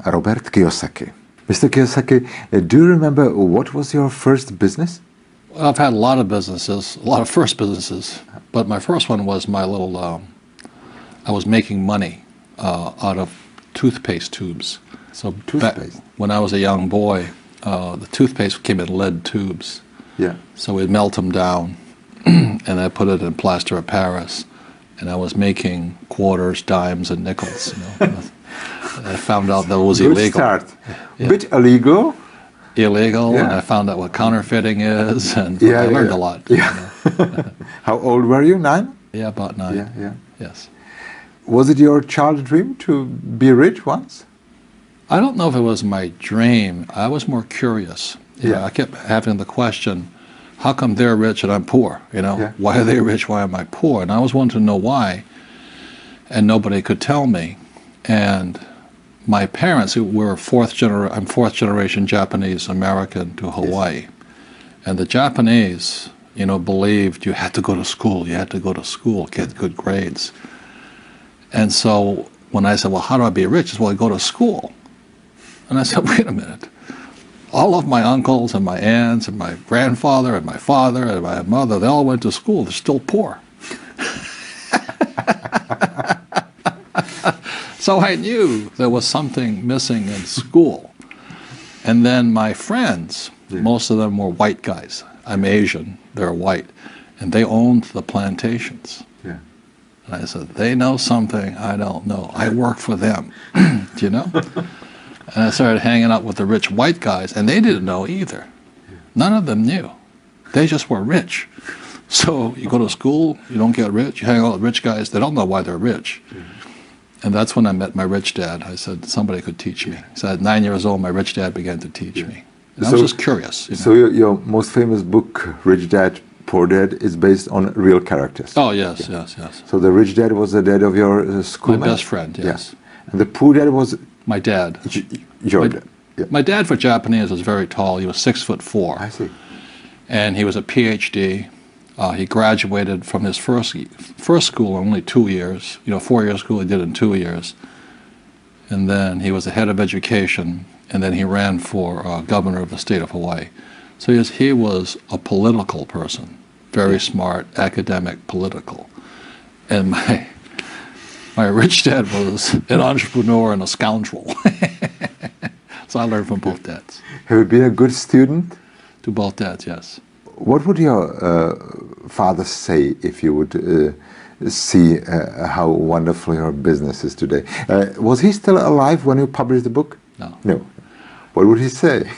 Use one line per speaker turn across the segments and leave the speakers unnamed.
Robert Kiyosaki. Mr. Kiyosaki, do you remember what was your first business?
Well, I've had a lot of businesses, a lot of first businesses, but my first one was my little, I was making money out of toothpaste tubes. So
Toothpaste?
When I was a young boy, the toothpaste came in lead tubes.
Yeah.
So we'd melt them down, and I put it in plaster of Paris, and I was making quarters, dimes, and nickels. I found out that was illegal.
Good start.
Yeah.
Bit illegal.
Illegal,
Yeah.
and I found out what counterfeiting is, and
Yeah,
I learned
yeah.
a lot.
Yeah. How old were you? 9?
Yeah, about 9.
Yeah, yeah.
Yes.
Was it your childhood dream to be rich once?
I don't know if it was my dream. I was more curious.
Yeah.
I kept having the question, how come they're rich and I'm poor?
Yeah.
Why are they rich? Why am I poor? And I always wanted to know why, and nobody could tell me. And my parents, who were I'm fourth generation Japanese American to Hawaii,
Yes.
and the Japanese, believed you had to go to school. You had to go to school, get good grades. And so when I said, well, how do I be rich? He said, well, I go to school. And I said, wait a minute. All of my uncles and my aunts and my grandfather and my father and my mother, they all went to school. They're still poor. So I knew there was something missing in school. And then my friends, most of them were white guys. I'm Asian, they're white. And they owned the plantations.
Yeah.
And I said, they know something I don't know. I work for them, do you know? And I started hanging out with the rich white guys, and they didn't know either. None of them knew. They just were rich. So you go to school, you don't get rich, you hang out with rich guys, they don't know why they're rich. And that's when I met my rich dad. I said, somebody could teach me. So at 9 years old, my rich dad began to teach me. And I was just curious.
So your most famous book, Rich Dad, Poor Dad, is based on real characters.
Oh, yes, yes.
So the rich dad was the dad of your schoolmate?
My best friend, yes.
Yeah. And the poor dad was
my dad.
your dad? Yeah.
My dad, for Japanese, was very tall. He was 6'4".
I see.
And he was a PhD. He graduated from his first school in only 2 years. 4-year school he did in 2 years. And then he was the head of education, and then he ran for governor of the state of Hawaii. So he was a political person, very smart, academic, political. And my rich dad was an entrepreneur and a scoundrel. So I learned from both dads.
Have you been a good student?
To both dads, yes.
What would your father say if you would see how wonderful your business is today? Was he still alive when you published the book?
No.
No. What would he say?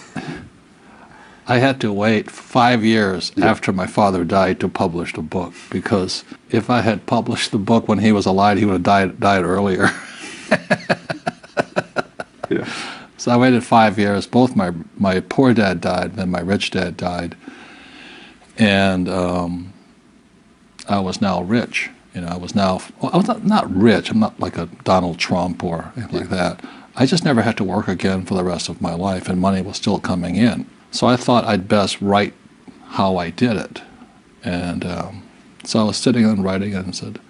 I had to wait 5 years after my father died to publish the book, because if I had published the book when he was alive, he would have died earlier.
Yeah.
So I waited 5 years. Both my poor dad died, then my rich dad died. And I was now rich. I was not rich. I'm not like a Donald Trump or anything like that. I just never had to work again for the rest of my life, and money was still coming in. So I thought I'd best write how I did it. And so I was sitting and writing and said,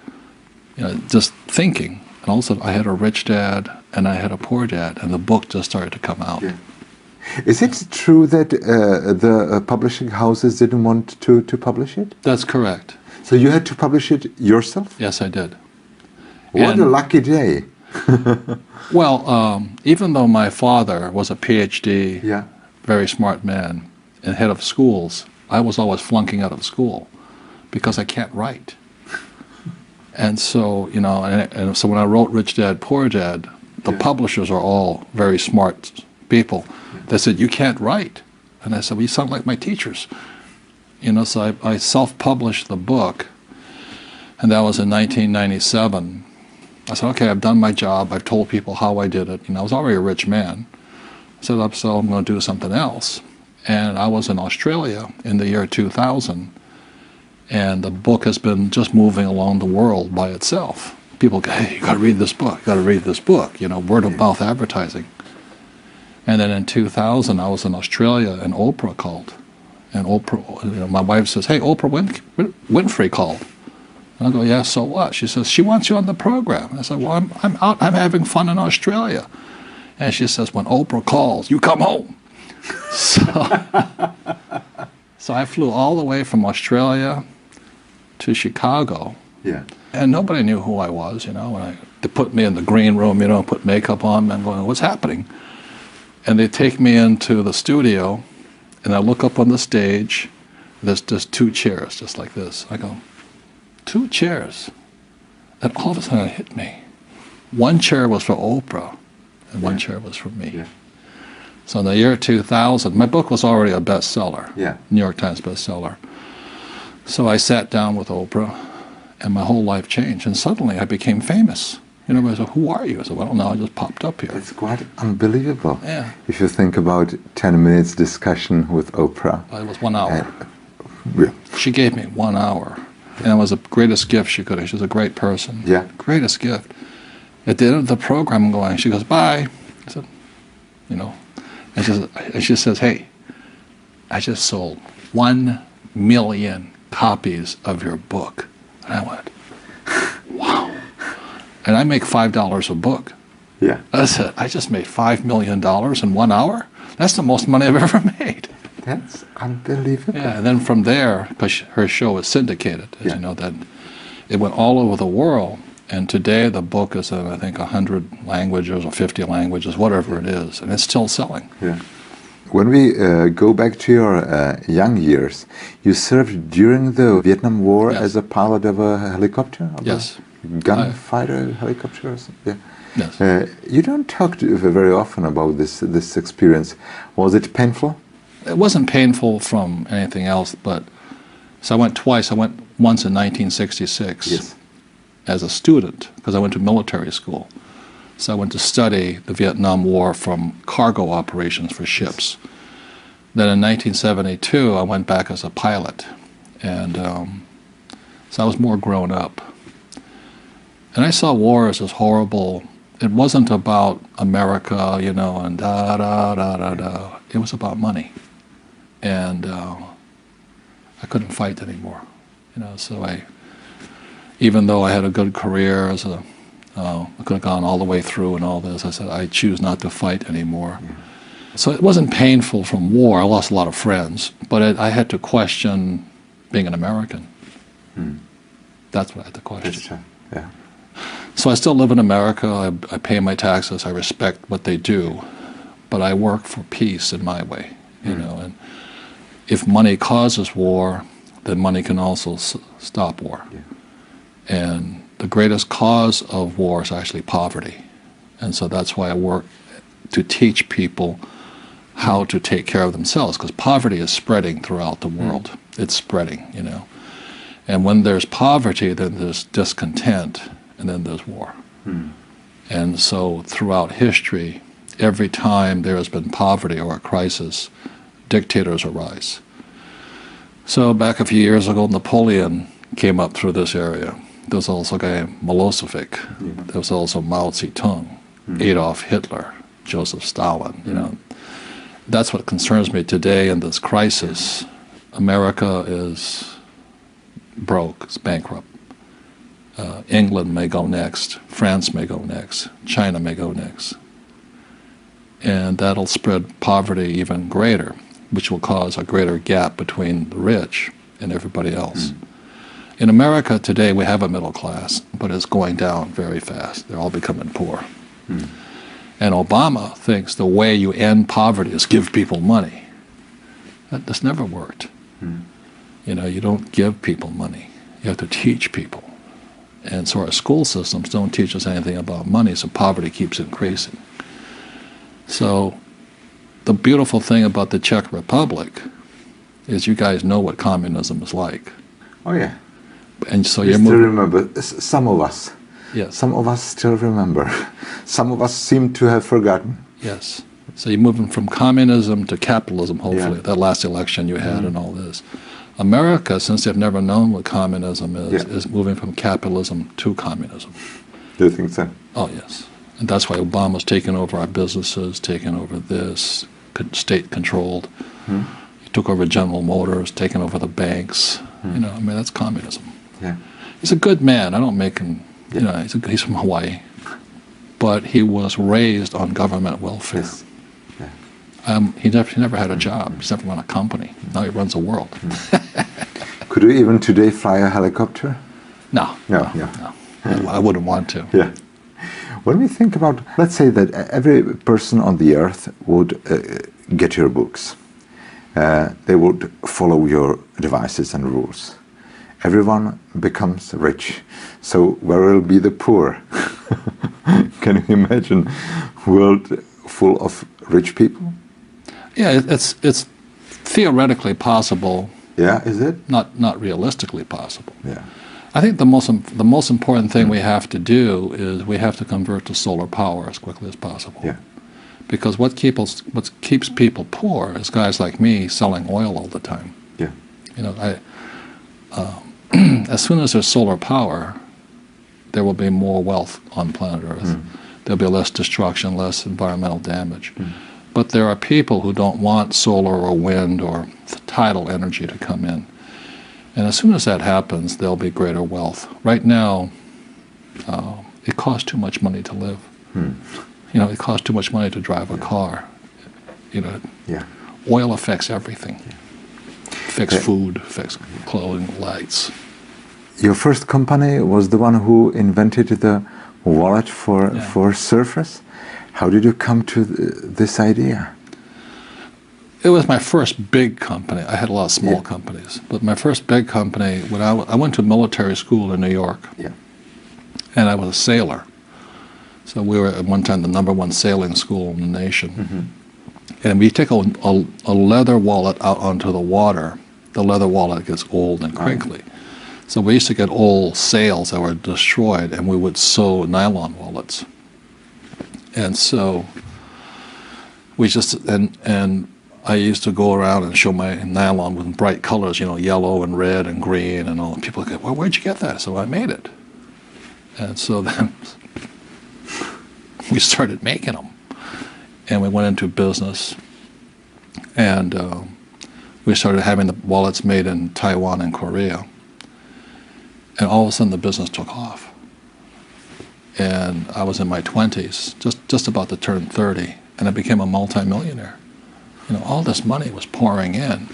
just thinking. And also I had a rich dad and I had a poor dad, and the book just started to come out.
Yeah. Is it true that the publishing houses didn't want to publish it?
That's correct.
So you had to publish it yourself?
Yes, I did.
What a lucky day.
Well, even though my father was a PhD, very smart man, and head of schools, I was always flunking out of school because I can't write. And so, and so when I wrote Rich Dad, Poor Dad, the publishers are all very smart people. They said, you can't write. And I said, well, you sound like my teachers. So I self-published the book, and that was in 1997. I said, okay, I've done my job. I've told people how I did it. I was already a rich man. I said, so I'm going to do something else. And I was in Australia in the year 2000, and the book has been just moving along the world by itself. People go, hey, you got to read this book. You got to read this book. Word of mouth advertising. And then in 2000, I was in Australia, and Oprah called. And Oprah, my wife says, hey, Oprah Winfrey called. And I go, yeah, so what? She says, she wants you on the program. And I said, well, I'm out, I'm having fun in Australia. And she says, when Oprah calls, you come home. So, so I flew all the way from Australia to Chicago.
Yeah.
And nobody knew who I was, you know. They put me in the green room, you know, put makeup on me and going, what's happening? And they take me into the studio, and I look up on the stage. There's just 2 chairs, just like this. I go, 2 chairs? And all of a sudden it hit me. 1 chair was for Oprah, and 1 chair was for me.
Yeah.
So in the year 2000, my book was already a bestseller, New York Times bestseller. So I sat down with Oprah, and my whole life changed. And suddenly I became famous. You know, everybody said, who are you? I said, well, I don't know, I just popped up here.
It's quite unbelievable.
Yeah.
If you think about 10 minutes discussion with Oprah.
It was 1 hour.
Yeah.
She gave me 1 hour. And it was the greatest gift she could have. She was a great person.
Yeah.
Greatest gift. At the end of the program, I'm going, she goes, bye. I said, you know. And she says, hey, I just sold 1 million copies of your book. And I went, wow. And I make $5 a book.
Yeah.
I said, I just made $5 million in 1 hour? That's the most money I've ever made.
That's unbelievable.
Yeah, and then from there, because her show was syndicated, as you know, that it went all over the world. And today the book is in, I think, 100 languages or 50 languages, whatever it is, and it's still selling.
Yeah. When we go back to your young years, you served during the Vietnam War as a pilot of a helicopter?
Yes.
Gunfighter helicopter or something?
Yeah.
Yes. You don't talk very often about this experience. Was it painful?
It wasn't painful from anything else, but so I went twice. I went once in 1966 as a student because I went to military school. So I went to study the Vietnam War from cargo operations for ships. Then in 1972, I went back as a pilot, and so I was more grown up. And I saw war as this horrible. It wasn't about America, you know, and da-da-da-da-da. It was about money. And I couldn't fight anymore, you know. So even though I had a good career as a, I could have gone all the way through and all this, I said I choose not to fight anymore. So it wasn't painful from war. I lost a lot of friends, but I had to question being an American. That's what I had to question.
Yeah.
So I still live in America. I pay my taxes. I respect what they do, but I work for peace in my way, you know. And if money causes war, then money can also stop war. And the greatest cause of war is actually poverty. And so that's why I work to teach people how to take care of themselves, because poverty is spreading throughout the world. It's spreading, you know. And when there's poverty, then there's discontent, and then there's war. And so throughout history, every time there has been poverty or a crisis, dictators arise. So back a few years ago, Napoleon came up through this area. There was also a guy Milosevic. There was also Mao Zedong, Adolf Hitler, Joseph Stalin. You know, that's what concerns me today in this crisis. America is broke, it's bankrupt. England may go next, France may go next, China may go next. And that'll spread poverty even greater, which will cause a greater gap between the rich and everybody else. In America today, we have a middle class, but it's going down very fast. They're all becoming poor. And Obama thinks the way you end poverty is give people money. That's never worked. You know, you don't give people money. You have to teach people. And so our school systems don't teach us anything about money, so poverty keeps increasing. So the beautiful thing about the Czech Republic is you guys know what communism is like.
Oh, yeah.
And so
you
you're
still remember, some of us.
Yes.
Some of us still remember. Some of us seem to have forgotten.
Yes. So you're moving from communism to capitalism, hopefully, that last election you had and all this. America, since they've never known what communism is moving from capitalism to communism.
Do you think so?
Oh, yes. And that's why Obama's taken over our businesses, taken over this, state-controlled. He took over General Motors, taken over the banks. You know, I mean, that's communism.
Yeah.
He's a good man. I don't make him, you know, he's from Hawaii. but he was raised on government welfare.
Yes. Yeah.
He never had a job. He's never run a company. Now he runs the world.
Could you even today fly a helicopter?
No.
No.
I wouldn't want to.
Yeah. When we think about, let's say that every person on the earth would get your books. They would follow your advices and rules. Everyone becomes rich. So where will be the poor? Can you imagine a world full of rich people?
Yeah, it's theoretically possible.
Yeah, is it?
Not realistically possible.
Yeah.
I think the most important thing we have to do is we have to convert to solar power as quickly as possible.
Yeah.
Because what keeps people poor is guys like me selling oil all the time.
Yeah.
You know, as soon as there's solar power, there will be more wealth on planet Earth. There'll be less destruction, less environmental damage. But there are people who don't want solar or wind or tidal energy to come in. And as soon as that happens, there'll be greater wealth. Right now, it costs too much money to live. You know, it costs too much money to drive a car. You know, oil affects everything. Affects food, affects clothing, lights.
Your first company was the one who invented the wallet for surfers. How did you come to this idea?
It was my first big company. I had a lot of small companies, but my first big company, when I went to military school in New York, and I was a sailor. So we were at one time the #1 sailing school in the nation. And we take a leather wallet out onto the water. The leather wallet gets old and crinkly. So we used to get old sails that were destroyed, and we would sew nylon wallets. And so we just, and I used to go around and show my nylon with bright colors, you know, yellow and red and green and all. And people would go, well, where'd you get that? So I made it. And so then we started making them. And we went into business. And we started having the wallets made in Taiwan and Korea. And all of a sudden the business took off. And I was in my 20s, just about to turn 30, and I became a multimillionaire. You know, all this money was pouring in.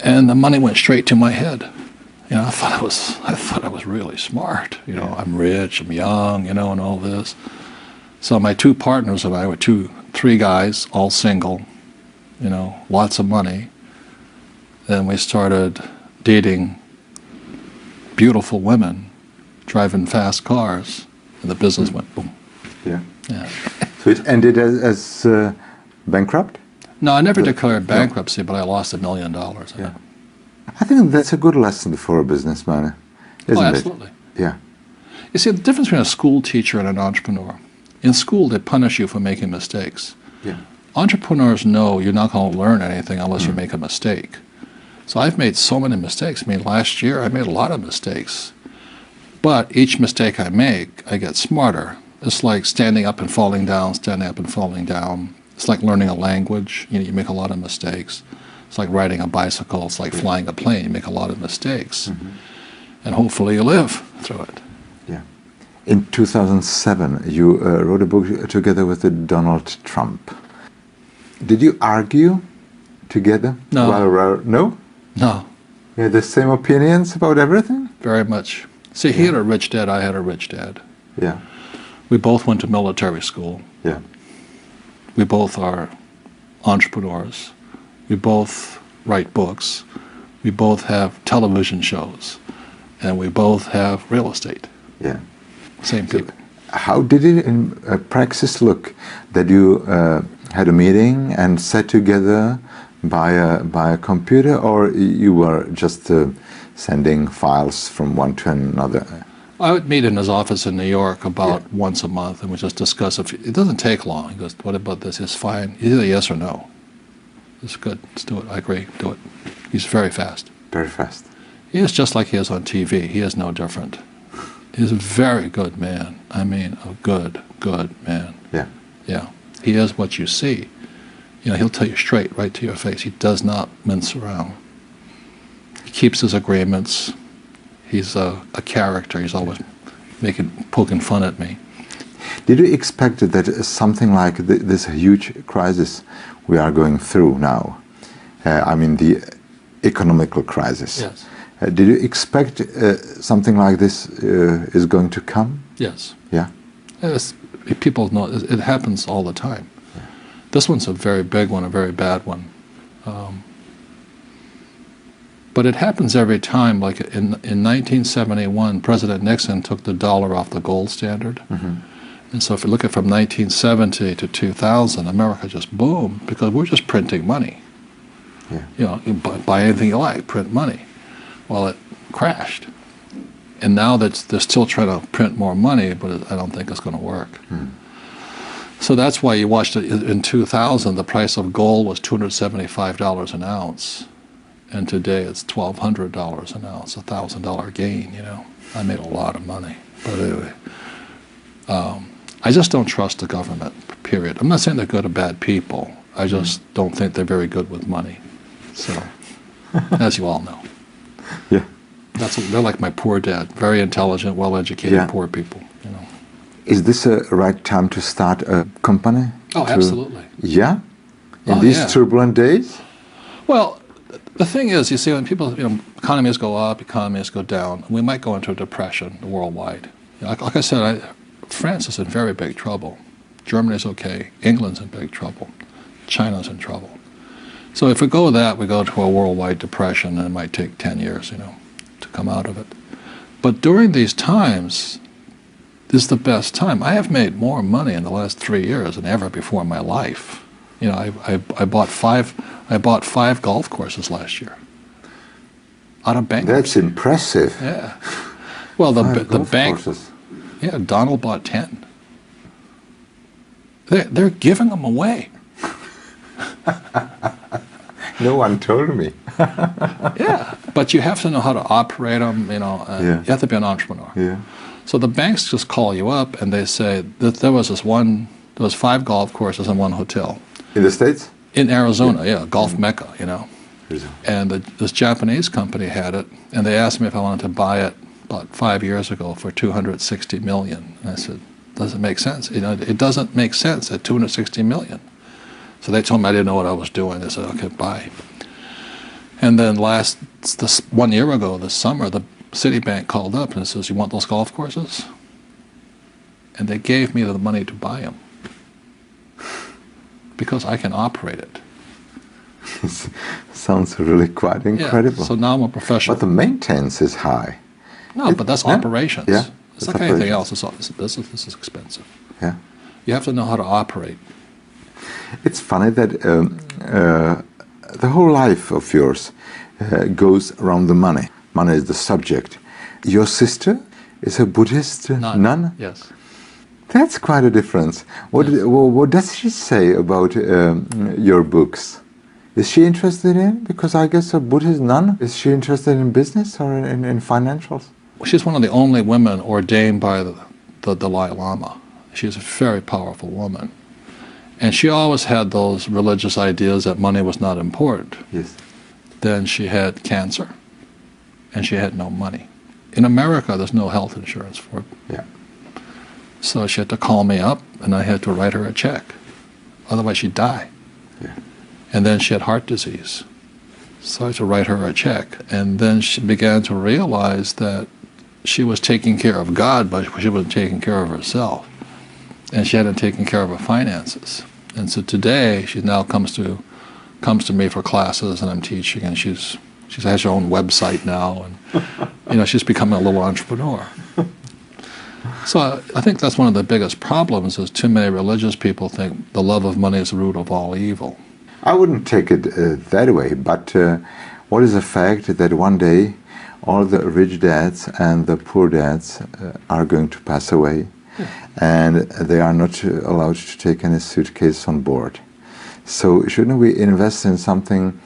And the money went straight to my head. You know, I thought I was really smart. You know, I'm rich, I'm young, you know, and all this. So my two partners and I were three guys, all single, you know, lots of money. Then we started dating beautiful women, driving fast cars, and the business went boom.
Yeah. So it ended as bankrupt?
No, I never declared bankruptcy, but I lost $1 million.
I think that's a good lesson for a businessman, isn't it?
Absolutely.
Yeah.
You see, the difference between a school teacher and an entrepreneur. In school, they punish you for making mistakes.
Yeah.
Entrepreneurs know you're not going to learn anything unless you make a mistake. So I've made so many mistakes. I mean, last year I made a lot of mistakes. But each mistake I make, I get smarter. It's like standing up and falling down, standing up and falling down. It's like learning a language. You know, you make a lot of mistakes. It's like riding a bicycle. It's like flying a plane. You make a lot of mistakes. And hopefully you live through it.
Yeah. In 2007, you wrote a book together with Donald Trump. Did you argue together?
No.
No?
No.
You had the same opinions about everything?
Very much. See, he had a rich dad, I had a rich dad.
Yeah.
We both went to military school.
Yeah.
We both are entrepreneurs. We both write books. We both have television shows. And we both have real estate.
Yeah.
Same people.
How did it in practice look that you had a meeting and sat together by a computer, or you were just sending files from one to another?
I would meet in his office in New York about once a month, and we just discuss it doesn't take long. He goes, what about this? It's fine. Either yes or no. It's good. Let's do it. I agree. Do it. He's very fast.
Very fast.
He is just like he is on TV. He is no different. He's a very good man. I mean, a good man.
Yeah.
Yeah. He is what you see. You know, he'll tell you straight, right to your face. He does not mince around. He keeps his agreements. He's a character. He's always poking fun at me.
Did you expect that something like this huge crisis we are going through now, I mean the economical crisis,
Yes.
Did you expect something like this is going to come?
Yes.
Yeah.
People know it happens all the time. Yeah. This one's a very big one, a very bad one. But it happens every time. Like in 1971, President Nixon took the dollar off the gold standard. Mm-hmm. And so if you look at from 1970 to 2000, America just boomed because we're just printing money. Yeah. You know, you buy anything you like, print money. Well, it crashed. And now they're still trying to print more money, but I don't think it's going to work. Hmm. So that's why you watched it in 2000, the price of gold was $275 an ounce. And today it's $1,200 an ounce, $1,000 gain, you know. I made a lot of money. But anyway, I just don't trust the government, period. I'm not saying they're good or bad people. I just don't think they're very good with money. So, as you all know.
Yeah.
They're like my poor dad, very intelligent, well-educated, poor people, you know.
Is this a right time to start a company?
Oh, absolutely.
Yeah? In these turbulent days?
Well, the thing is, you see, when people, you know, economies go up, economies go down, we might go into a depression worldwide. You know, like I said, France is in very big trouble. Germany's okay. England's in big trouble. China's in trouble. So if we go that, we go to a worldwide depression, and it might take 10 years, you know, to come out of it. But during these times, this is the best time. I have made more money in the last 3 years than ever before in my life. You know, I bought five golf courses last year out of bankruptcy.
That's impressive.
Yeah. Well, the bank.
Courses.
Yeah, Donald bought 10. They're giving them away.
No one told me.
Yeah, but you have to know how to operate them. You know, you have to be an entrepreneur.
Yeah.
So the banks just call you up and they say that there was 5 golf courses and 1 hotel.
In the States?
In Arizona, golf mecca, you know. And this Japanese company had it, and they asked me if I wanted to buy it about 5 years ago for $260 million. And I said, doesn't make sense. You know, it doesn't make sense at $260 million. So they told me I didn't know what I was doing. They said, okay, buy. And then 1 year ago, this summer, the Citibank called up and says, you want those golf courses? And they gave me the money to buy them because I can operate it.
Sounds really quite incredible.
Yeah, so now I'm a professional.
But the maintenance is high.
No, but that's operations.
Yeah,
it's like anything else. It's business. This is expensive.
Yeah.
You have to know how to operate.
It's funny that the whole life of yours goes around the money. Money is the subject. Your sister is a Buddhist nun?
Yes.
That's quite a difference. What does she say about your books? Is she interested in? Because I guess a Buddhist nun, is she interested in business or in financials?
She's one of the only women ordained by the Dalai Lama. She's a very powerful woman. And she always had those religious ideas that money was not important.
Yes.
Then she had cancer, and she had no money. In America, there's no health insurance for it.
Yeah.
So she had to call me up, and I had to write her a check. Otherwise, she'd die.
Yeah.
And then she had heart disease. So I had to write her a check. And then she began to realize that she was taking care of God, but she wasn't taking care of herself. And she hadn't taken care of her finances. And so today, she now comes to me for classes, and I'm teaching, and she has her own website now, and you know, she's becoming a little entrepreneur. So I think that's one of the biggest problems is too many religious people think the love of money is the root of all evil.
I wouldn't take it that way, but what is the fact that one day all the rich dads and the poor dads are going to pass away, and they are not allowed to take any suitcase on board. So shouldn't we invest in something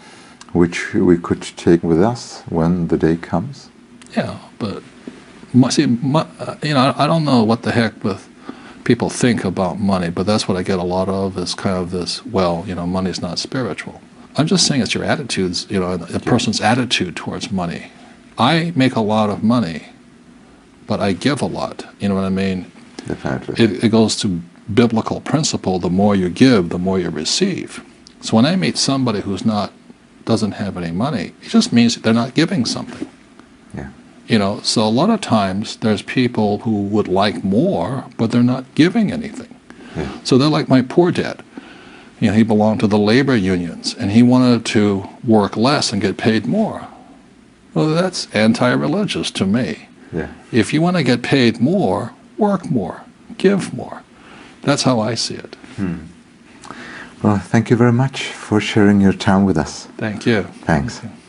which we could take with us when the day comes?
Yeah, but see, you know, I don't know what the heck with people think about money, but that's what I get a lot of is kind of this, well, you know, money's not spiritual. I'm just saying it's your attitudes, you know, a person's attitude towards money. I make a lot of money, but I give a lot, you know what I mean?
Definitely.
It goes to biblical principle: the more you give, the more you receive. So when I meet somebody who's doesn't have any money, it just means they're not giving something.
Yeah.
You know, so a lot of times there's people who would like more, but they're not giving anything.
Yeah.
So they're like my poor dad. You know, he belonged to the labor unions, and he wanted to work less and get paid more. Well, that's anti-religious to me.
Yeah.
If you want to get paid more, work more, give more. That's how I see it.
Well, thank you very much for sharing your time with us.
Thank you.
Thanks.
Thank you.